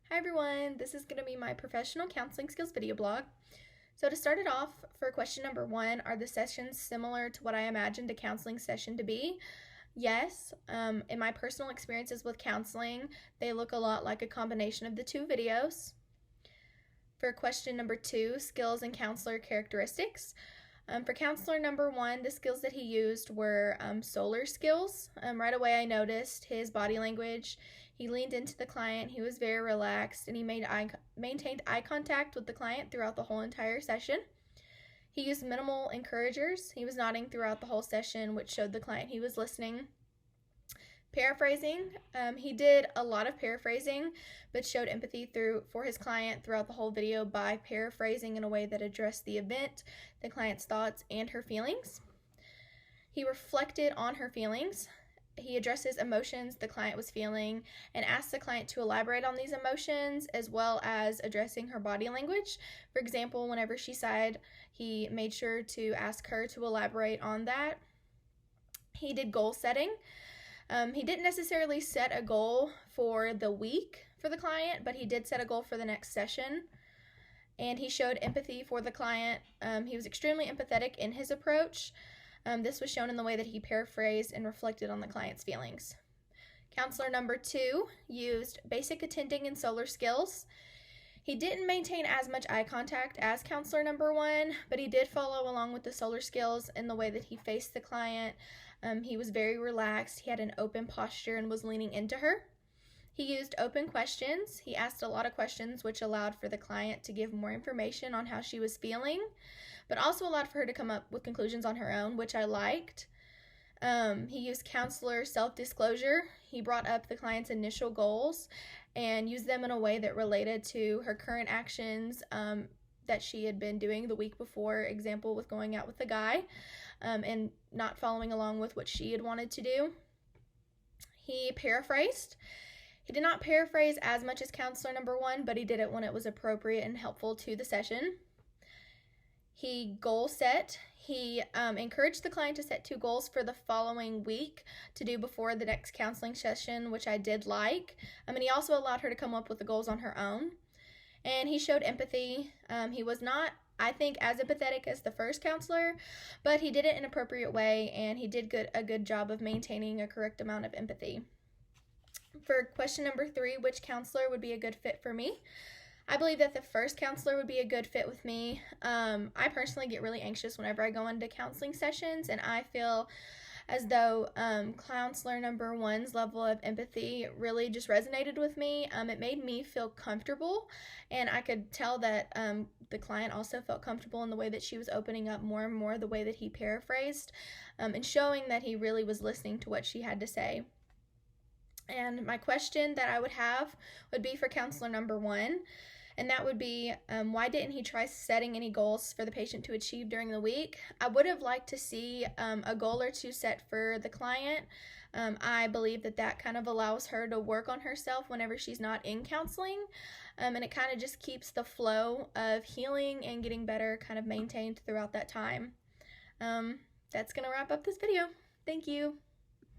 Hi everyone, this is going to be my professional counseling skills video blog. So to start it off, for question number 1, are the sessions similar to what I imagined a counseling session to be? Yes, in my personal experiences with counseling, they look a lot like a combination of the two videos. For question number 2, skills and counselor characteristics. For counselor number 1, the skills that he used were solar skills. Right away I noticed his body language. He leaned into the client, he was very relaxed, and he maintained eye contact with the client throughout the whole entire session. He used minimal encouragers. He was nodding throughout the whole session, which showed the client he was listening. Paraphrasing. He did a lot of paraphrasing, but showed empathy for his client throughout the whole video by paraphrasing in a way that addressed the event, the client's thoughts, and her feelings. He reflected on her feelings. He addresses emotions the client was feeling and asked the client to elaborate on these emotions, as well as addressing her body language. For example, whenever she sighed, he made sure to ask her to elaborate on that. He did goal setting. He didn't necessarily set a goal for the week for the client, but he did set a goal for the next session. And he showed empathy for the client. He was extremely empathetic in his approach. This was shown in the way that he paraphrased and reflected on the client's feelings. Counselor number 2 used basic attending and solar skills. He didn't maintain as much eye contact as counselor number 1, but he did follow along with the solar skills in the way that he faced the client. He was very relaxed. He had an open posture and was leaning into her. He used open questions. He asked a lot of questions, which allowed for the client to give more information on how she was feeling, but also allowed for her to come up with conclusions on her own, which I liked. He used counselor self-disclosure. He brought up the client's initial goals and used them in a way that related to her current actions that she had been doing the week before, example with going out with a guy, and not following along with what she had wanted to do. He paraphrased. He did not paraphrase as much as counselor number 1, but he did it when it was appropriate and helpful to the session. He goal set. He encouraged the client to set 2 goals for the following week to do before the next counseling session, which I did like. And he also allowed her to come up with the goals on her own. And he showed empathy. He was not, I think, as empathetic as the first counselor, but he did it in an appropriate way, and he did a good job of maintaining a correct amount of empathy. For question number 3, which counselor would be a good fit for me? I believe that the first counselor would be a good fit with me. I personally get really anxious whenever I go into counseling sessions, and I feel as though counselor number 1's level of empathy really just resonated with me. It made me feel comfortable, and I could tell that the client also felt comfortable in the way that she was opening up more and more, the way that he paraphrased, and showing that he really was listening to what she had to say. And my question that I would have would be for counselor number 1. And that would be, why didn't he try setting any goals for the patient to achieve during the week? I would have liked to see a goal or 2 set for the client. I believe that kind of allows her to work on herself whenever she's not in counseling, and it kind of just keeps the flow of healing and getting better kind of maintained throughout that time. That's going to wrap up this video. Thank you.